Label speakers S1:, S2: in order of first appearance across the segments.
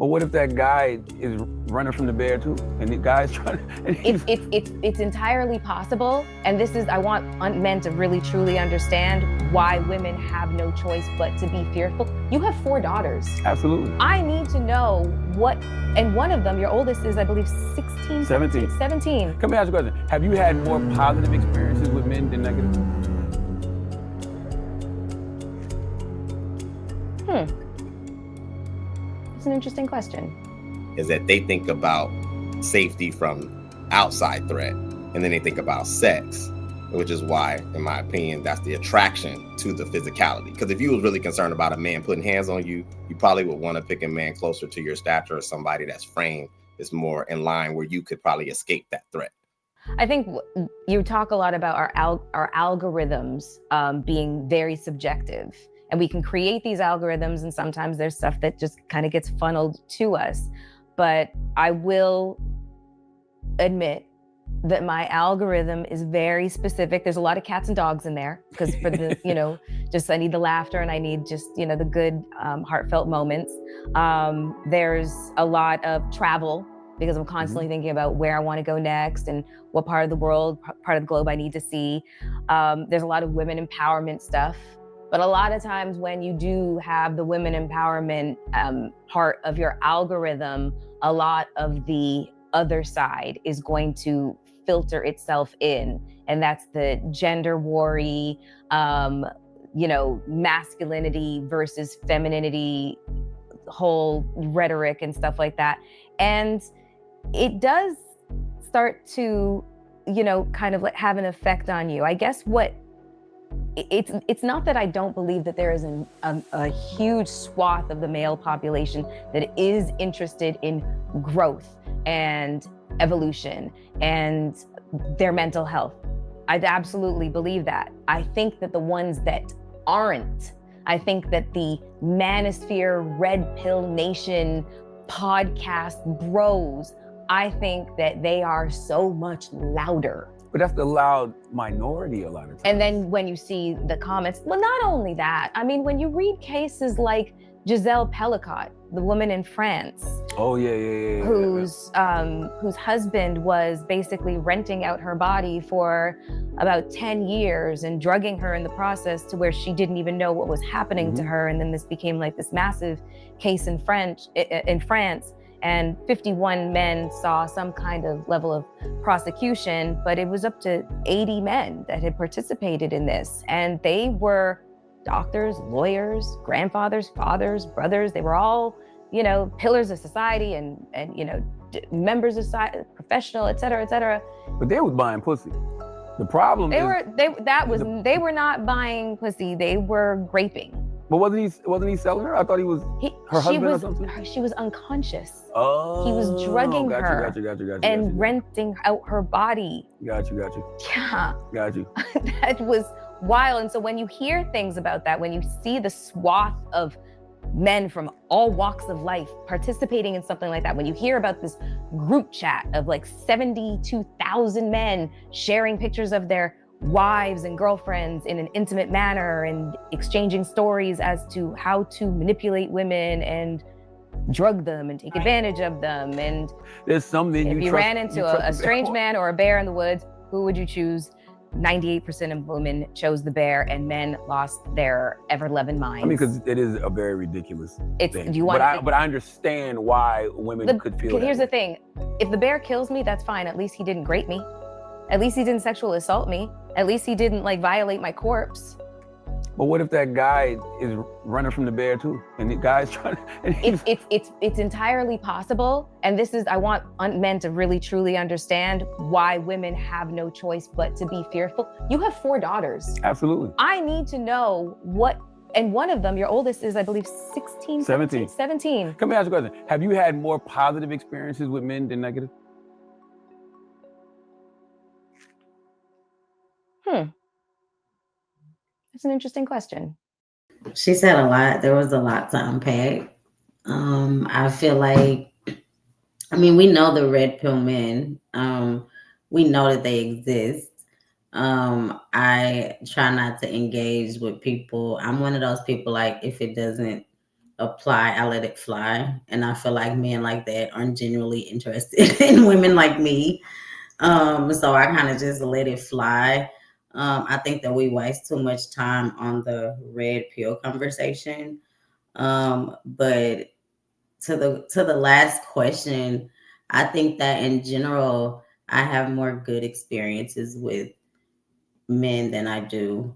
S1: But what if that guy is running from the bear too, and the guy's trying to?
S2: It's entirely possible, and this is, I want men to really truly understand why women have no choice but to be fearful. You have 4 daughters.
S1: Absolutely.
S2: I need to know what, and one of them, your oldest is, I believe, 16?
S1: 17.
S2: 17.
S1: Come here, ask you a question. Have you had more positive experiences with men than negative?
S2: It's an interesting question.
S3: Is that they think about safety from outside threat, and then they think about sex, which is why, in my opinion, that's the attraction to the physicality. Because if you was really concerned about a man putting hands on you, you probably would want to pick a man closer to your stature, or somebody that's framed is more in line where you could probably escape that threat.
S2: I think you talk a lot about our algorithms being very subjective. And we can create these algorithms, and sometimes there's stuff that just kind of gets funneled to us. But I will admit that my algorithm is very specific. There's a lot of cats and dogs in there, because for the, just I need the laughter, and I need just, the good heartfelt moments. There's a lot of travel, because I'm constantly thinking about where I want to go next and what part of the world, part of the globe I need to see. There's a lot of women empowerment stuff. But a lot of times when you do have the women empowerment part of your algorithm, a lot of the other side is going to filter itself in. And that's the gender war-y, masculinity versus femininity, whole rhetoric and stuff like that. And it does start to, kind of have an effect on you. I guess it's not that I don't believe that there is a huge swath of the male population that is interested in growth and evolution and their mental health. I absolutely believe that. I think that the ones that aren't, I think that the manosphere, red pill nation podcast bros, I think that they are so much louder.
S1: But that's the loud minority a lot of times.
S2: And then when you see the comments, well, not only that, I mean, when you read cases like Giselle Pellicot, the woman in France.
S1: Oh, yeah.
S2: Whose husband was basically renting out her body for about 10 years and drugging her in the process to where she didn't even know what was happening to her. And then this became like this massive case in France. And 51 men saw some kind of level of prosecution, but it was up to 80 men that had participated in this. And they were doctors, lawyers, grandfathers, fathers, brothers. They were all, pillars of society and members of society, professional, et cetera, et cetera.
S1: But they was buying pussy. The problem
S2: they were not buying pussy. They were raping.
S1: But wasn't he selling her? I thought he was her husband or something.
S2: She was unconscious.
S1: Oh.
S2: He was drugging her.
S1: Got you.
S2: And renting out her body.
S1: Got you.
S2: Yeah.
S1: Got you.
S2: That was wild. And so when you hear things about that, when you see the swath of men from all walks of life participating in something like that, when you hear about this group chat of like 72,000 men sharing pictures of their wives and girlfriends in an intimate manner and exchanging stories as to how to manipulate women and drug them and take advantage of them. And
S1: there's something
S2: if you ran into a strange man or a bear in the woods, who would you choose? 98% of women chose the bear, and men lost their ever-loving minds.
S1: I mean, because it is a very ridiculous thing. But I understand why women could feel that.
S2: Here's the thing. If the bear kills me, that's fine. At least he didn't grape me. At least he didn't sexually assault me. At least he didn't violate my corpse.
S1: But what if that guy is running from the bear too, and the guy's trying to?
S2: It's entirely possible, and this is, I want men to really truly understand why women have no choice but to be fearful. You have 4 daughters.
S1: Absolutely.
S2: I need to know what, and one of them, your oldest is, I believe, 16,
S1: 17.
S2: 17.
S1: Come here, ask you a question. Have you had more positive experiences with men than negative?
S2: That's an interesting question.
S4: She said a lot. There was a lot to unpack. I feel like, we know the red pill men. We know that they exist. I try not to engage with people. I'm one of those people, like, if it doesn't apply, I let it fly. And I feel like men like that aren't genuinely interested in women like me. So I kind of just let it fly. I think that we waste too much time on the red pill conversation. But to the last question, I think that in general, I have more good experiences with men than I do,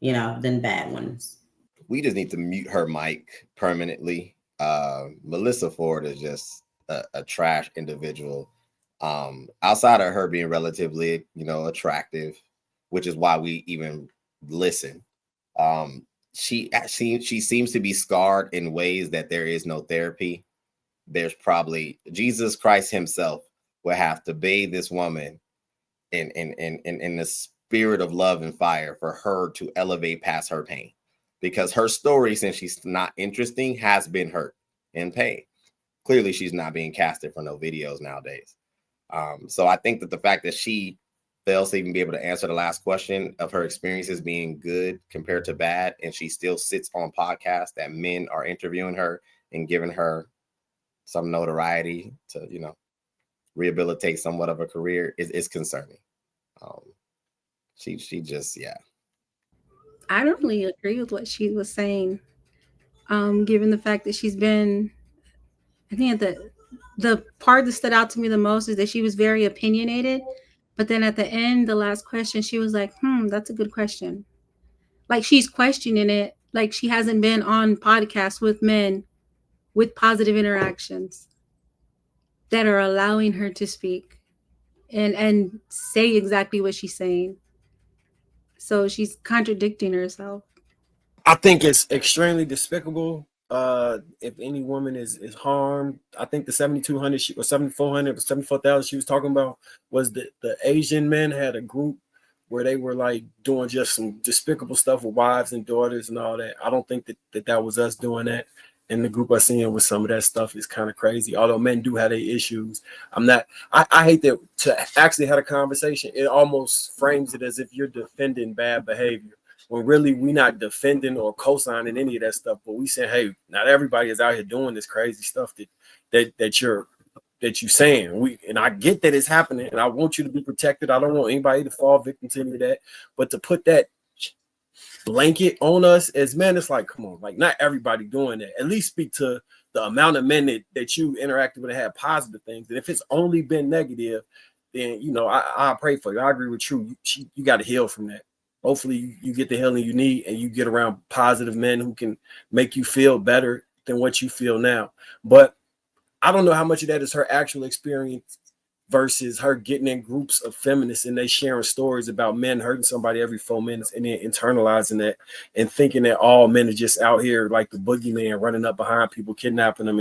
S4: than bad ones.
S3: We just need to mute her mic permanently. Melissa Ford is just a trash individual. Outside of her being relatively, attractive, which is why we even listen. She seems to be scarred in ways that there is no therapy. There's probably Jesus Christ himself will have to bathe this woman in the spirit of love and fire for her to elevate past her pain, because her story, since she's not interesting, has been hurt and paid. Clearly she's not being casted for no videos nowadays. So I think that the fact that she fails to even be able to answer the last question of her experiences being good compared to bad, and she still sits on podcasts that men are interviewing her and giving her some notoriety to, rehabilitate somewhat of a career is concerning. She just, yeah.
S5: I don't really agree with what she was saying. Given the fact that she's been, I think the part that stood out to me the most is that she was very opinionated. But then at the end, the last question, she was like, that's a good question. Like she's questioning it. Like she hasn't been on podcasts with men with positive interactions that are allowing her to speak and say exactly what she's saying. So she's contradicting herself.
S6: I think it's extremely despicable. If any woman is harmed, I think the 7,200 or 7,400 or 74,000 she was talking about was the Asian men had a group where they were like doing just some despicable stuff with wives and daughters and all that. I don't think that was us doing that. And the group I seen with some of that stuff is kind of crazy. Although men do have their issues. I hate that to actually have a conversation. It almost frames it as if you're defending bad behavior, when really we not defending or co-signing any of that stuff, but we say, hey, not everybody is out here doing this crazy stuff that you saying. And I get that it's happening, and I want you to be protected. I don't want anybody to fall victim to any of that. But to put that blanket on us as men, it's like, come on, like not everybody doing that. At least speak to the amount of men that you interacted with and had positive things. And if it's only been negative, then I pray for you. I agree with you. You got to heal from that. Hopefully you get the healing you need and you get around positive men who can make you feel better than what you feel now. But I don't know how much of that is her actual experience versus her getting in groups of feminists and they sharing stories about men hurting somebody every 4 minutes and then internalizing that and thinking that all men are just out here like the boogeyman running up behind people, kidnapping them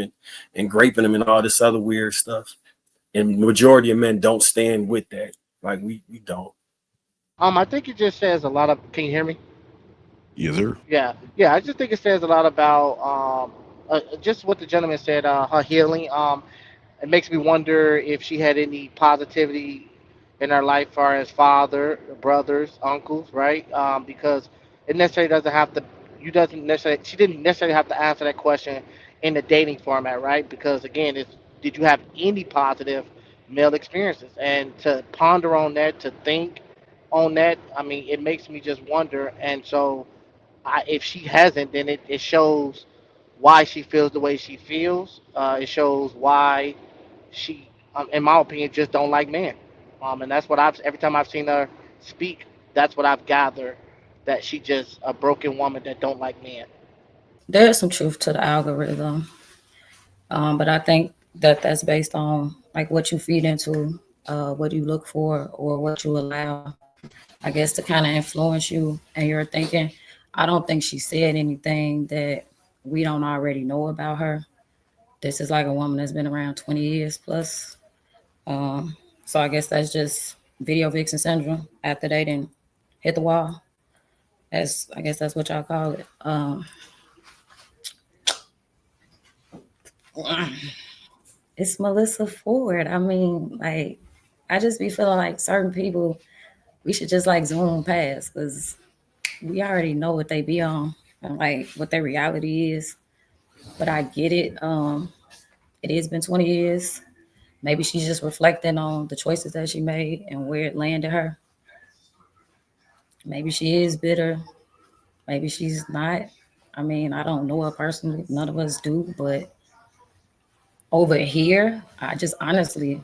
S6: and raping them and all this other weird stuff. And majority of men don't stand with that. Like we don't.
S7: I think it just says a lot of. Can you hear me?
S1: Yes, sir.
S7: Yeah, yeah. I just think it says a lot about just what the gentleman said. Her healing. It makes me wonder if she had any positivity in her life, far as father, brothers, uncles, right? Because it necessarily doesn't have to. You doesn't necessarily. She didn't necessarily have to answer that question in the dating format, right? Because again, did you have any positive male experiences? And to ponder on that, to think on that, I mean, it makes me just wonder. And so, if she hasn't, then it shows why she feels the way she feels. It shows why she, in my opinion, just don't like men. And that's what every time I've seen her speak, that's what I've gathered, that she just a broken woman that don't like men.
S8: There's some truth to the algorithm, but I think that's based on like what you feed into, what you look for, or what you allow, I guess, to kind of influence you and your thinking. I don't think she said anything that we don't already know about her. This is like a woman that's been around 20 years plus. So I guess that's just video vixen syndrome after they didn't hit the wall. I guess that's what y'all call it. It's Melissa Ford. I mean, like, I just be feeling like certain people, we should just like zoom past because we already know what they be on and like what their reality is. But I get it. It has been 20 years. Maybe she's just reflecting on the choices that she made and where it landed her. Maybe she is bitter. Maybe she's not. I mean, I don't know her personally. None of us do. But over here, I just honestly,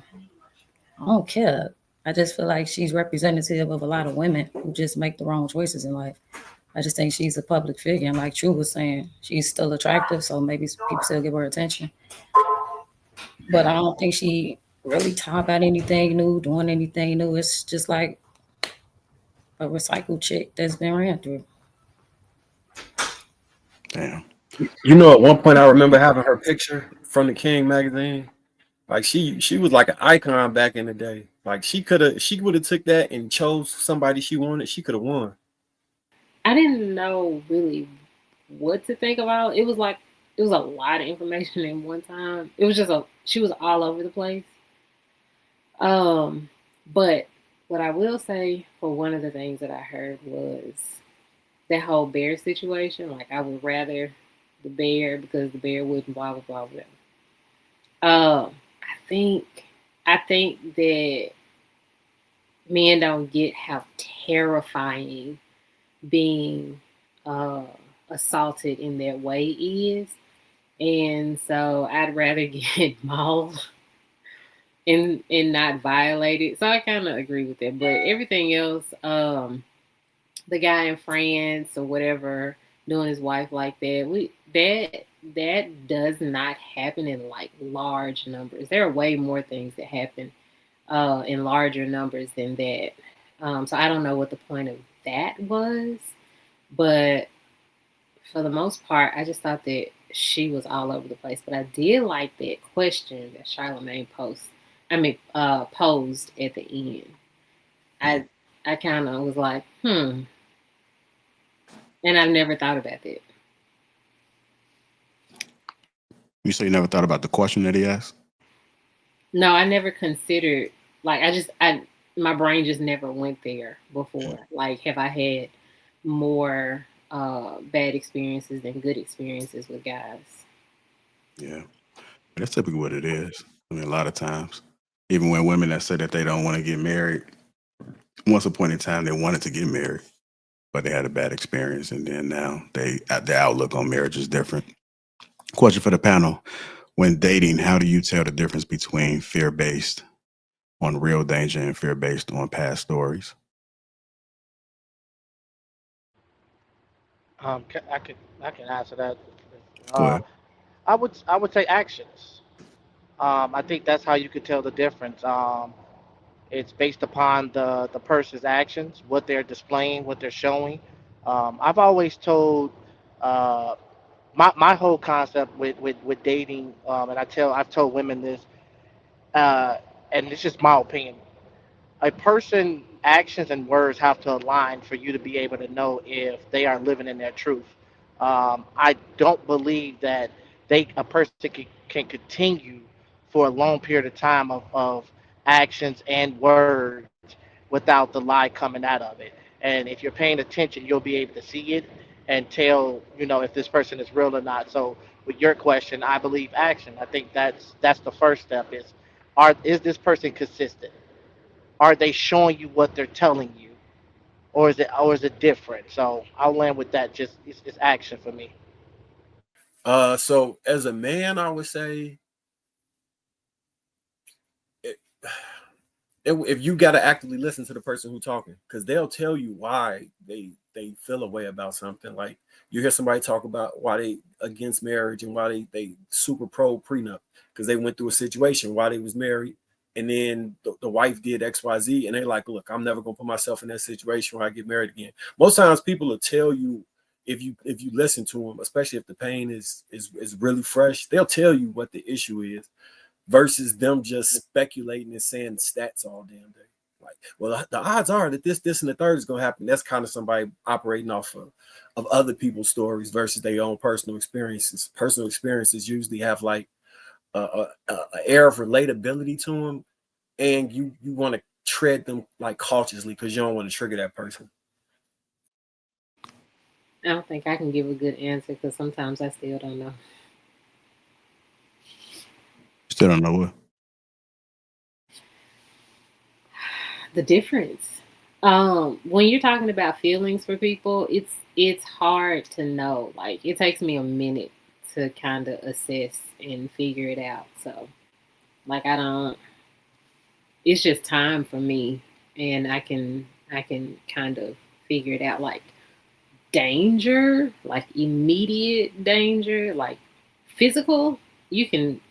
S8: I don't care. I just feel like she's representative of a lot of women who just make the wrong choices in life. I just think she's a public figure. And like True was saying, she's still attractive. So maybe people still give her attention. But I don't think she really talk about anything new, doing anything new. It's just like a recycled chick that's been ran through.
S9: Damn.
S6: You know, at one point I remember having her picture from the King magazine. Like she was like an icon back in the day. Like she would have took that and chose somebody she wanted. She could have won.
S10: I didn't know really what to think about. It was a lot of information in one time. It was just she was all over the place. But what I will say for one of the things that I heard was that whole bear situation. Like I would rather the bear because the bear wouldn't blah blah blah whatever. I think that men don't get how terrifying being assaulted in that way is. And so I'd rather get mauled and not violated. So I kind of agree with that. But everything else, the guy in France or whatever doing his wife like that, that does not happen in like large numbers. There are way more things that happen in larger numbers than that. So I don't know what the point of that was, but for the most part, I just thought that she was all over the place. But I did like that question that Charlamagne posed at the end. I kind of was like, and I've never thought about that.
S9: You say you never thought about the question that he asked?
S10: No, I never considered, like, my brain just never went there before. Like, have I had more bad experiences than good experiences with guys?
S9: Yeah, that's typically what it is. I mean, a lot of times, even when women that say that they don't want to get married, once upon a time they wanted to get married, but they had a bad experience, and then now their outlook on marriage is different. Question for the panel: when dating, how do you tell the difference between fear-based on real danger and fear-based on past stories?
S7: I can answer that.
S9: Go ahead.
S7: I would say actions. I think that's how you could tell the difference. It's based upon the person's actions, what they're displaying, what they're showing. I've always told my whole concept with dating, and I've told women this, and it's just my opinion. A person actions and words have to align for you to be able to know if they are living in their truth. I don't believe that a person can continue for a long period of time of actions and words without the lie coming out of it. And if you're paying attention, you'll be able to see it and tell, if this person is real or not. So with your question, I believe action. I think that's the first step is this person consistent? Are they showing you what they're telling you, or is it different? So I'll land with that. Just it's action for me.
S6: So as a man, I would say, if you got to actively listen to the person who's talking, because they'll tell you why they feel a way about something. Like you hear somebody talk about why they against marriage and why they super pro prenup, because they went through a situation while they was married, and then the wife did XYZ, and they're like, look, I'm never gonna put myself in that situation where I get married again. Most times people will tell you, if you listen to them, especially if the pain is really fresh, they'll tell you what the issue is, versus them just speculating and saying stats all damn day. Like, well, the odds are that this, and the third is going to happen. That's kind of somebody operating off of other people's stories versus their own personal experiences. Personal experiences usually have like a air of relatability to them, and you want to tread them like cautiously because you don't want to trigger that person.
S10: I don't think I can give a good answer because sometimes I still don't know.
S9: Still don't know what.
S10: The difference. When you're talking about feelings for people, it's hard to know. Like, it takes me a minute to kind of assess and figure it out. So, like, it's just time for me, and I can kind of figure it out. Like, danger, like immediate danger, like physical, you can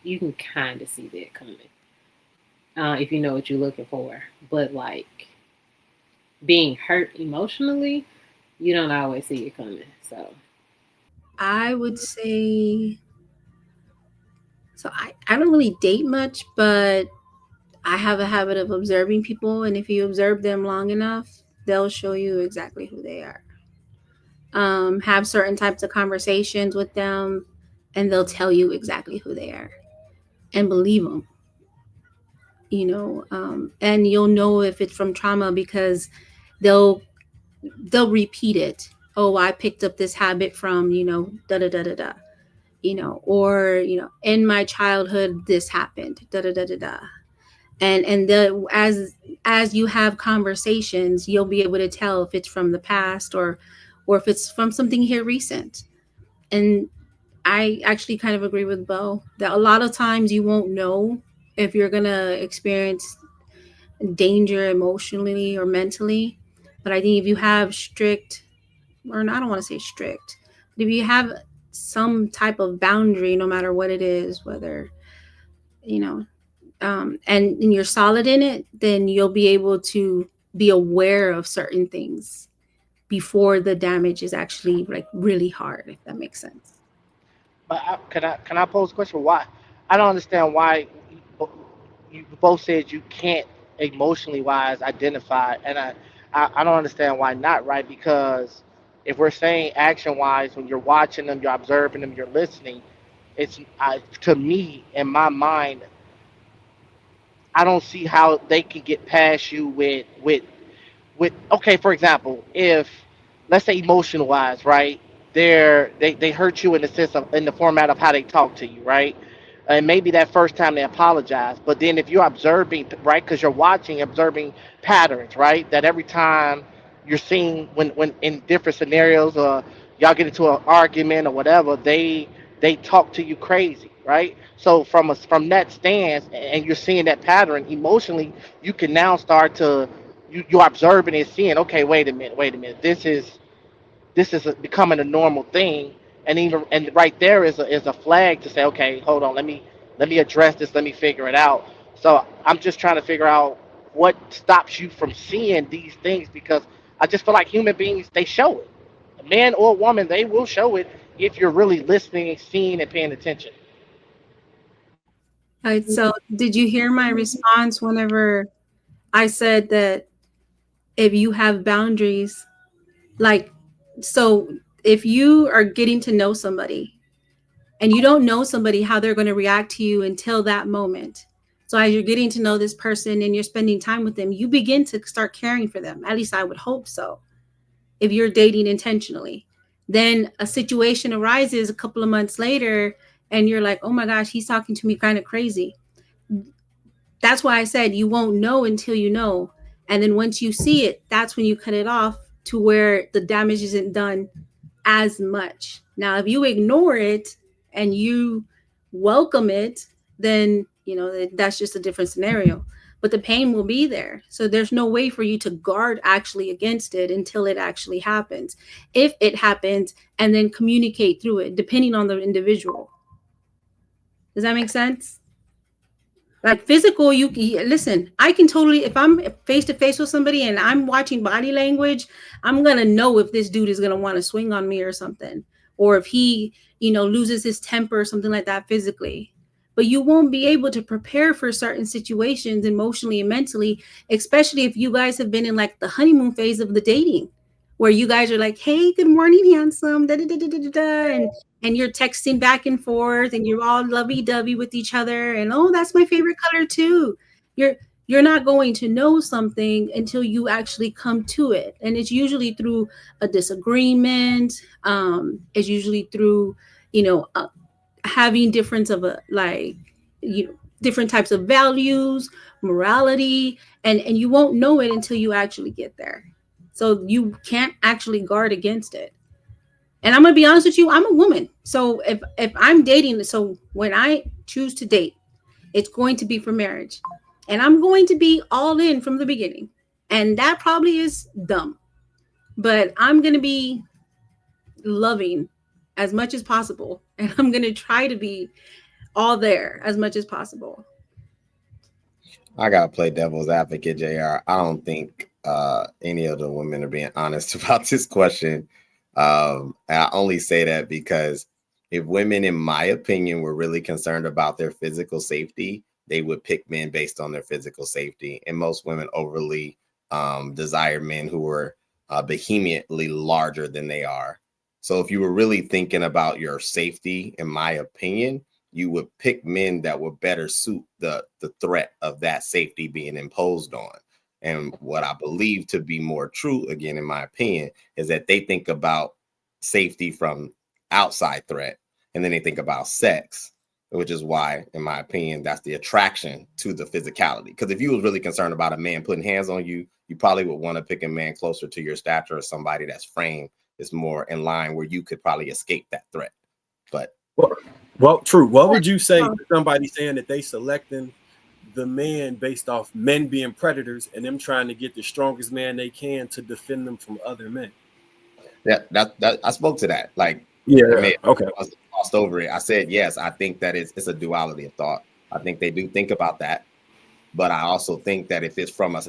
S10: kind of see that coming if you know what you're looking for. But like being hurt emotionally, you don't always see it coming. So
S5: I would say, so I don't really date much, but I have a habit of observing people, and if you observe them long enough, they'll show you exactly who they are. Have certain types of conversations with them, and they'll tell you exactly who they are, and believe them. And you'll know if it's from trauma because they'll repeat it. Oh, I picked up this habit from da da da da da. Or in my childhood this happened, da da da da da. And as you have conversations, you'll be able to tell if it's from the past or if it's from something here recent. And I actually kind of agree with Bo that a lot of times you won't know if you're gonna experience danger emotionally or mentally. But I think if you have strict, or I don't want to say strict, but if you have some type of boundary, no matter what it is, whether and you're solid in it, then you'll be able to be aware of certain things before the damage is actually like really hard, if that makes sense.
S7: But can I pose a question? Why? I don't understand why you both said you can't emotionally wise identify, and I don't understand why not, right? Because if we're saying action wise, when you're watching them, you're observing them, you're listening, to me in my mind, I don't see how they can get past you with okay, for example, if let's say emotional wise, right? They hurt you in the sense of in the format of how they talk to you, right? And maybe that first time they apologize, but then if you're observing, right, because you're watching, observing patterns, right, that every time you're seeing when in different scenarios, y'all get into an argument or whatever, they talk to you crazy, right? So from that stance, and you're seeing that pattern emotionally, you can now start to you're observing and seeing, okay, wait a minute, this is becoming a normal thing, and right there is a flag to say, okay, hold on, let me address this, let me figure it out. So I'm just trying to figure out what stops you from seeing these things, because I just feel like human beings, they show it, man or woman, they will show it if you're really listening, seeing, and paying attention.
S5: All right, so did you hear my response whenever I said that if you have boundaries, like, so if you are getting to know somebody and you don't know somebody how they're going to react to you until that moment. So as you're getting to know this person and you're spending time with them, you begin to start caring for them. At least I would hope so. If you're dating intentionally, then a situation arises a couple of months later and you're like, oh my gosh, he's talking to me kind of crazy. That's why I said you won't know until you know. And then once you see it, that's when you cut it off to where the damage isn't done as much. Now, if you ignore it and you welcome it, then, that's just a different scenario. But the pain will be there. So there's no way for you to guard actually against it until it actually happens. If it happens, and then communicate through it, depending on the individual. Does that make sense? Like physical, you listen, I can totally, if I'm face to face with somebody and I'm watching body language, I'm going to know if this dude is going to want to swing on me or something, or if he, loses his temper or something like that physically. But you won't be able to prepare for certain situations emotionally and mentally, especially if you guys have been in like the honeymoon phase of the dating, where you guys are like, hey, good morning, handsome, da, da, da, da, da, da, and you're texting back and forth and you're all lovey-dovey with each other, and oh, that's my favorite color too. You're not going to know something until you actually come to it, and it's usually through a disagreement. It's usually through having difference of different types of values, morality, and you won't know it until you actually get there. So you can't actually guard against it. And I'm gonna be honest with you, I'm a woman. So if I'm dating, so when I choose to date, it's going to be for marriage. And I'm going to be all in from the beginning. And that probably is dumb. But I'm gonna be loving as much as possible. And I'm gonna try to be all there as much as possible.
S3: I gotta play devil's advocate, JR. I don't think any of the women are being honest about this question. And I only say that because if women, in my opinion, were really concerned about their physical safety, they would pick men based on their physical safety. And most women overly desire men who are vehemently larger than they are. So if you were really thinking about your safety, in my opinion, you would pick men that would better suit the threat of that safety being imposed on. And what I believe to be more true, again, in my opinion, is that they think about safety from outside threat, and then they think about sex, which is why, in my opinion, that's the attraction to the physicality. Because if you was really concerned about a man putting hands on you, you probably would want to pick a man closer to your stature, or somebody that's framed is more in line where you could probably escape that threat. But
S6: well, true. What would you say to somebody saying that they selecting the man based off men being predators and them trying to get the strongest man they can to defend them from other men?
S3: Yeah, that I spoke to that. Like,
S6: yeah, okay.
S3: I was lost over it. I said, yes, I think that it's a duality of thought. I think they do think about that, but I also think that if it's from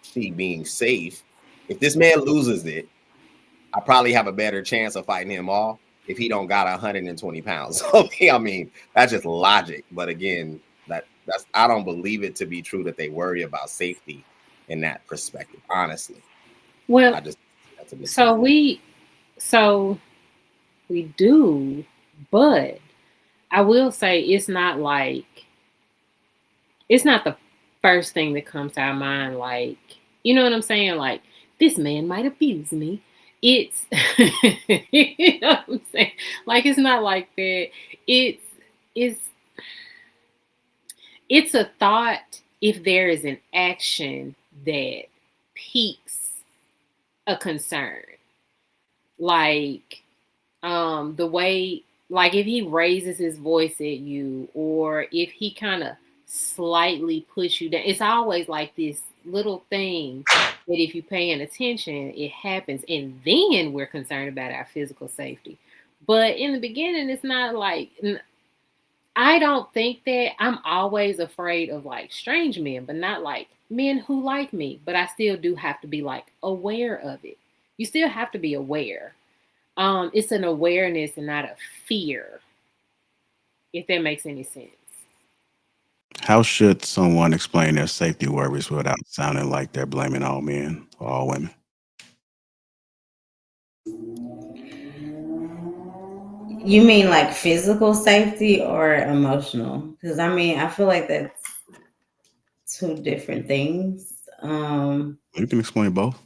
S3: she being safe, if this man loses it, I probably have a better chance of fighting him off if he don't got 120 pounds. Okay, I mean, that's just logic. But again, that's I don't believe it to be true that they worry about safety in that perspective, honestly.
S10: Well, we do, but I will say it's not the first thing that comes to our mind. Like, you know what I'm saying? Like, this man might abuse me. It's, you know what I'm saying? Like, it's not like that. It's a thought if there is an action that piques a concern. Like, the way, like if he raises his voice at you, or if he kind of slightly push you down, it's always like this little thing that if you're paying attention, it happens. And then we're concerned about our physical safety. But in the beginning, it's not like, I don't think that. I'm always afraid of like strange men, but not like men who like me. But I still do have to be like aware of it. You still have to be aware. It's an awareness and not a fear, if that makes any sense.
S9: How should someone explain their safety worries without sounding like they're blaming all men or all women?
S4: You mean like physical safety or emotional? Because I mean, I feel like that's two different things.
S9: You can explain both.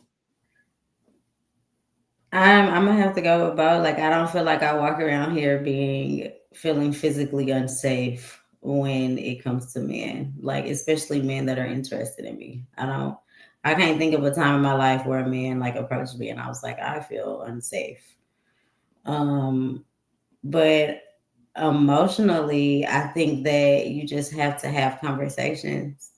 S4: I'm gonna have to go with both. Like, I don't feel like I walk around here feeling physically unsafe when it comes to men, like especially men that are interested in me. I can't think of a time in my life where a man like approached me and I was like, I feel unsafe. But emotionally, I think that you just have to have conversations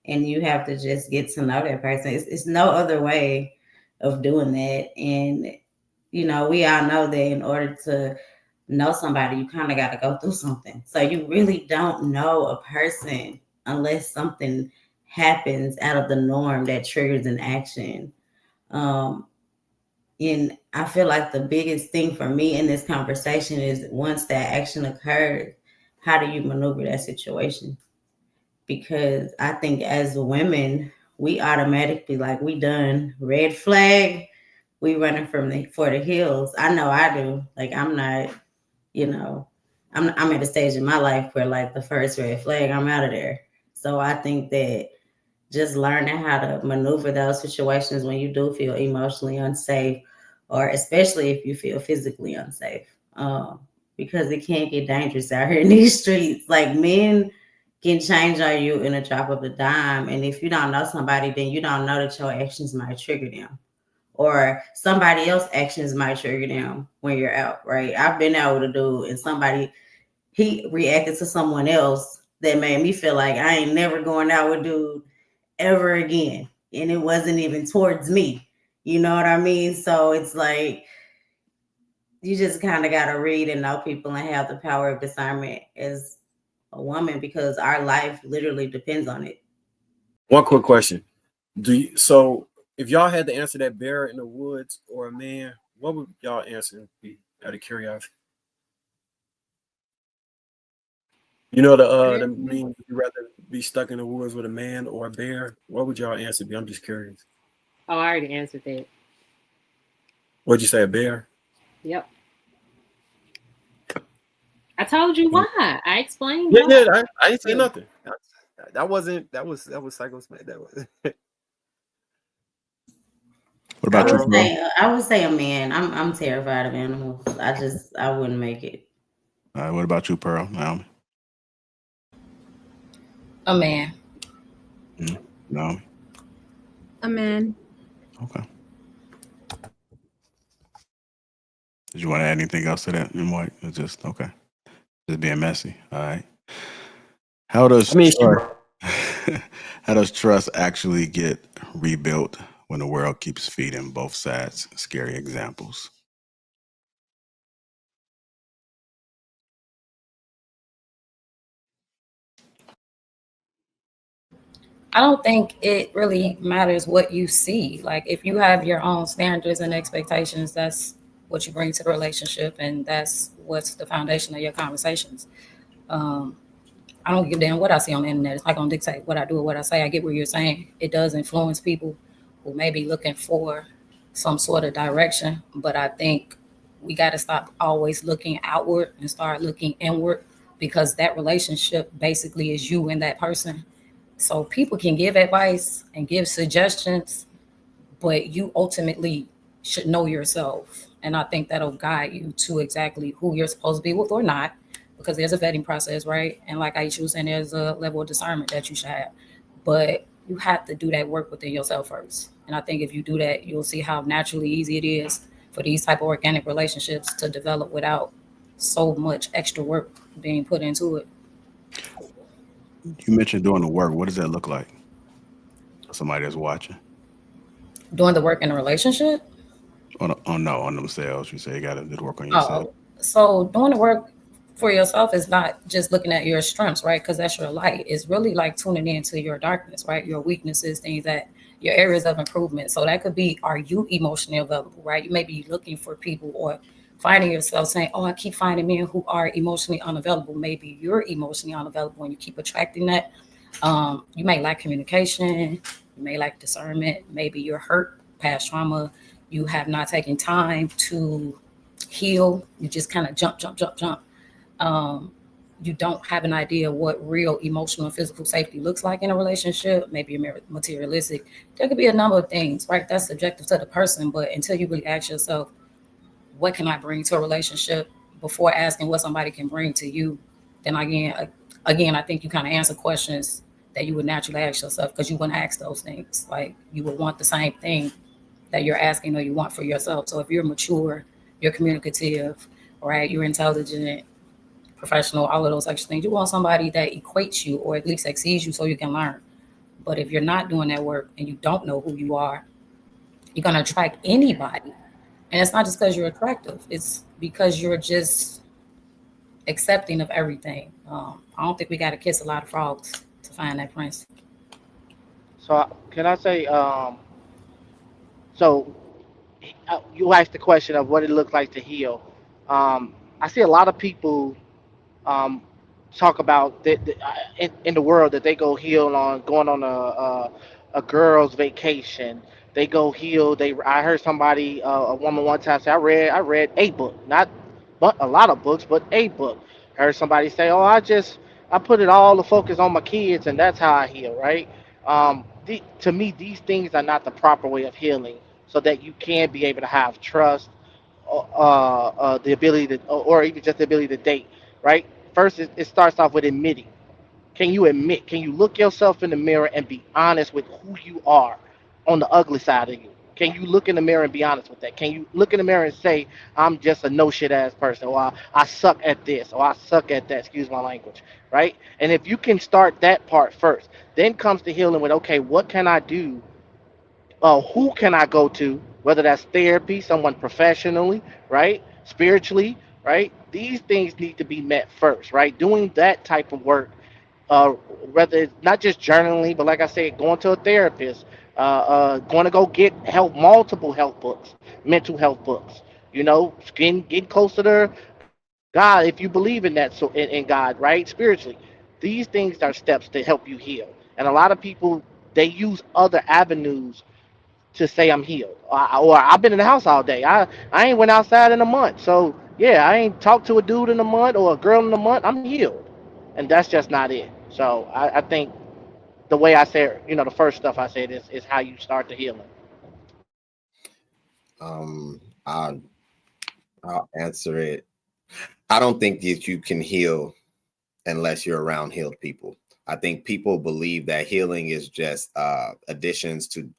S4: and you have to just get to know that person. It's no other way of doing that. And, you know, we all know that in order to know somebody, you kind of got to go through something. So you really don't know a person unless something happens out of the norm that triggers an action. And I feel like the biggest thing for me in this conversation is once that action occurs, how do you maneuver that situation? Because I think as women, we automatically like, we done, red flag, we running for the hills. I know I do. Like, I'm not, you know, I'm at a stage in my life where like the first red flag, I'm out of there. So I think that just learning how to maneuver those situations when you do feel emotionally unsafe, or especially if you feel physically unsafe, because it can't get dangerous out here in these streets. Like men can change on you in a drop of a dime. And if you don't know somebody, then you don't know that your actions might trigger them. Or somebody else's actions might trigger them when you're out, right? I've been out with a dude and he reacted to someone else that made me feel like I ain't never going out with dude ever again. And it wasn't even towards me. You know what I mean? So it's like you just kind of got to read and know people and have the power of discernment as a woman because our life literally depends on it.
S6: One quick question. So if y'all had to answer that, bear in the woods or a man, what would y'all answer be out of curiosity? You know the mean, would you rather be stuck in the woods with a man or a bear? What would y'all answer be? I'm just curious.
S10: Oh, I already answered that.
S6: What'd you say, a bear?
S10: Yep. I told you why. I explained.
S6: Yeah, I ain't say nothing. That was Psycho's man. That was.
S9: What about you, bro?
S4: I would say a man. I'm terrified of animals. I wouldn't make it.
S9: All right. What about you, Pearl? Naomi?
S8: A man.
S9: Naomi?
S5: A man.
S9: Okay. Did you want to add anything else to that in white? It's just okay. Just being messy. All right. How does trust actually get rebuilt when the world keeps feeding both sides scary examples?
S8: I don't think it really matters what you see. Like if you have your own standards and expectations, that's what you bring to the relationship, and that's what's the foundation of your conversations. I don't give a damn what I see on the internet. It's not gonna dictate what I do or what I say. I get what you're saying. It does influence people who may be looking for some sort of direction, but I think we got to stop always looking outward and start looking inward because that relationship basically is you and that person. So people can give advice and give suggestions, but you ultimately should know yourself. And I think that'll guide you to exactly who you're supposed to be with or not, because there's a vetting process, right? And like Aisha was saying, there's a level of discernment that you should have. But you have to do that work within yourself first. And I think if you do that, you'll see how naturally easy it is for these type of organic relationships to develop without so much extra work being put into it.
S9: You mentioned doing the work. What does that look like for somebody that's watching?
S8: Doing the work in a relationship?
S9: On themselves. You say you got to do the work on yourself.
S8: So doing the work for yourself is not just looking at your strengths, right? Because that's your light. It's really like tuning into your darkness, right? Your weaknesses, things that your areas of improvement. So that could be, are you emotionally available, right? You may be looking for people or finding yourself saying, oh, I keep finding men who are emotionally unavailable. Maybe you're emotionally unavailable and you keep attracting that. You may lack communication. You may lack discernment. Maybe you're hurt, past trauma. You have not taken time to heal. You just kind of jump. You don't have an idea what real emotional and physical safety looks like in a relationship. Maybe you're materialistic. There could be a number of things, right? That's subjective to the person. But until you really ask yourself, what can I bring to a relationship before asking what somebody can bring to you, then again, I think you kind of answer questions that you would naturally ask yourself because you wouldn't ask those things. Like you would want the same thing that you're asking or you want for yourself. So if you're mature, you're communicative, right? You're intelligent, professional, all of those extra things. You want somebody that equates you or at least exceeds you so you can learn. But if you're not doing that work and you don't know who you are, you're going to attract anybody. And it's not just because you're attractive. It's because you're just accepting of everything. I don't think we got to kiss a lot of frogs to find that prince.
S7: So can I say, so you asked the question of what it looks like to heal. I see a lot of people um, talk about in the world that they go heal on going on a girl's vacation. They go heal. I heard somebody a woman one time say I read a book, not but a lot of books, but a book. I heard somebody say, oh, I put it all the focus on my kids and that's how I heal, right? To me, these things are not the proper way of healing, so that you can be able to have trust the ability to, or even just the ability to date, right? First, it starts off with admitting. Can you admit? Can you look yourself in the mirror and be honest with who you are on the ugly side of you? Can you look in the mirror and be honest with that? Can you look in the mirror and say, I'm just a no shit ass person, or I suck at this, or I suck at that, excuse my language, right? And if you can start that part first, then comes the healing with, okay, what can I do? Who can I go to? Whether that's therapy, someone professionally, right? Spiritually, right? These things need to be met first, right? Doing that type of work, uh, whether it's not just journaling, but like I said, going to a therapist, going to go get help, multiple health books, mental health books, getting closer to God if you believe in that, so in God, right? Spiritually. These things are steps to help you heal. And a lot of people, they use other avenues to say I'm healed, or I've been in the house all day. I ain't went outside in a month, so yeah, I ain't talked to a dude in a month or a girl in a month. I'm healed, and that's just not it. So I think the way I said, the first stuff I said is how you start the healing.
S3: Um, I'll, I'll answer it. I don't think that you can heal unless you're around healed people. I think people believe that healing is just additions to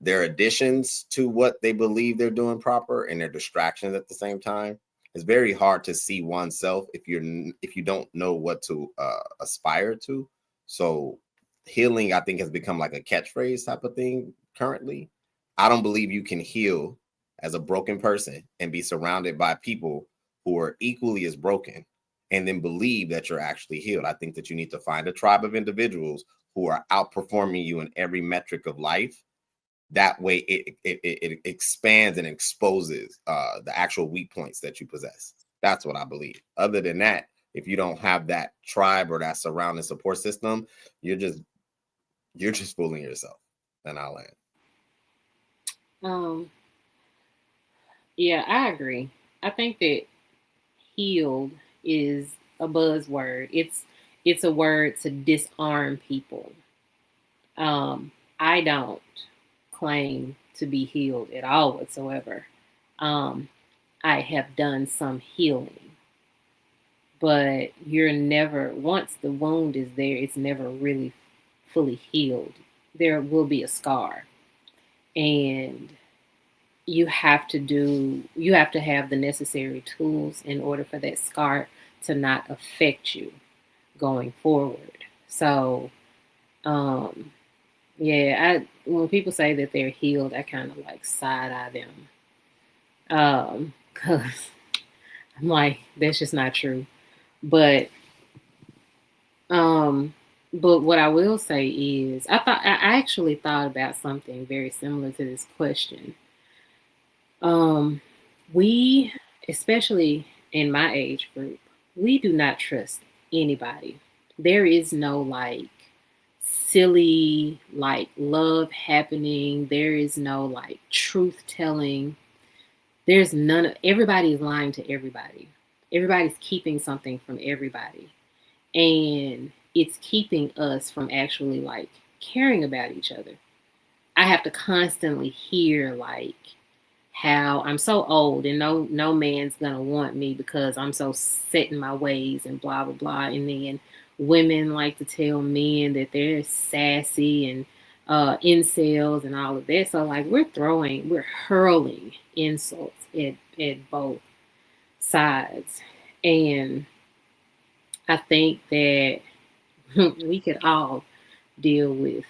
S3: their additions to what they believe they're doing proper, and their distractions at the same time. It's very hard to see oneself if you don't know what to aspire to. So healing, I think, has become like a catchphrase type of thing currently. I don't believe you can heal as a broken person and be surrounded by people who are equally as broken and then believe that you're actually healed. I think that you need to find a tribe of individuals who are outperforming you in every metric of life. That way it expands and exposes the actual weak points that you possess. That's what I believe. Other than that, if you don't have that tribe or that surrounding support system, you're just fooling yourself. And I'll
S10: Um, yeah, I agree. I think that healed is a buzzword. It's a word to disarm people. I don't claim to be healed at all whatsoever. I have done some healing, but you're never, once the wound is there, it's never really fully healed. There will be a scar, and you have to have the necessary tools in order for that scar to not affect you going forward. So, yeah, when people say that they're healed, I kind of like side eye them. Cause I'm like, that's just not true. But what I will say is I actually thought about something very similar to this question. We, especially in my age group, we do not trust anybody. There is no like silly like love happening. There is no like truth telling. There's none of, everybody is lying to everybody. Everybody's keeping something from everybody. And it's keeping us from actually like caring about each other. I have to constantly hear like how I'm so old and no man's gonna want me because I'm so set in my ways and blah blah blah. And then women like to tell men that they're sassy and incels and all of that. So like we're hurling insults at both sides. And I think that we could all deal with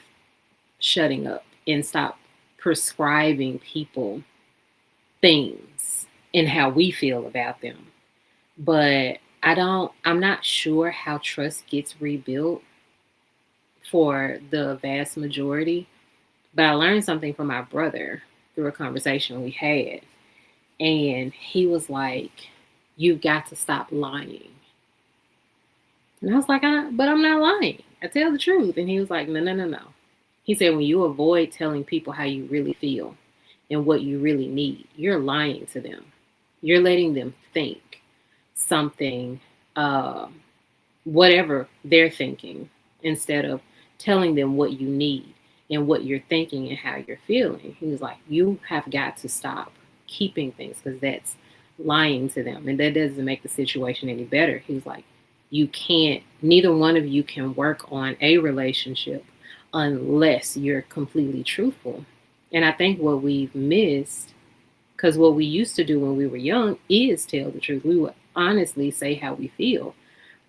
S10: shutting up and stop prescribing people things and how we feel about them. But I'm not sure how trust gets rebuilt for the vast majority. But I learned something from my brother through a conversation we had. And he was like, you've got to stop lying. And I was like, but I'm not lying. I tell the truth. And he was like, no. He said, when you avoid telling people how you really feel and what you really need, you're lying to them. You're letting them think something, whatever they're thinking, instead of telling them what you need and what you're thinking and how you're feeling. He was like, you have got to stop keeping things, because that's lying to them. And that doesn't make the situation any better. He's like, neither one of you can work on a relationship unless you're completely truthful. And I think what we've missed, because what we used to do when we were young is tell the truth. We would honestly say how we feel.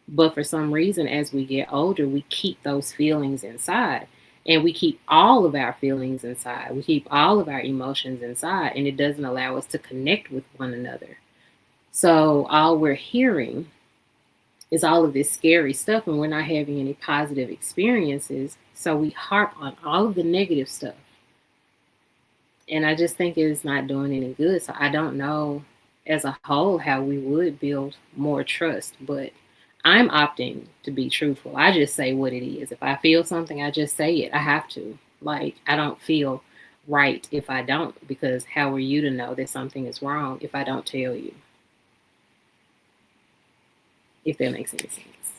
S10: But for some reason, as we get older, we keep those feelings inside. And we keep all of our feelings inside. We keep all of our emotions inside. And it doesn't allow us to connect with one another. So all we're hearing is all of this scary stuff, and we're not having any positive experiences. So we harp on all of the negative stuff. And I just think it's not doing any good. So I don't know as a whole how we would build more trust, but I'm opting to be truthful. I just say what it is. If I feel something, I just say it. I have to. Like, I don't feel right if I don't, because how are you to know that something is wrong if I don't tell you? If that makes any sense.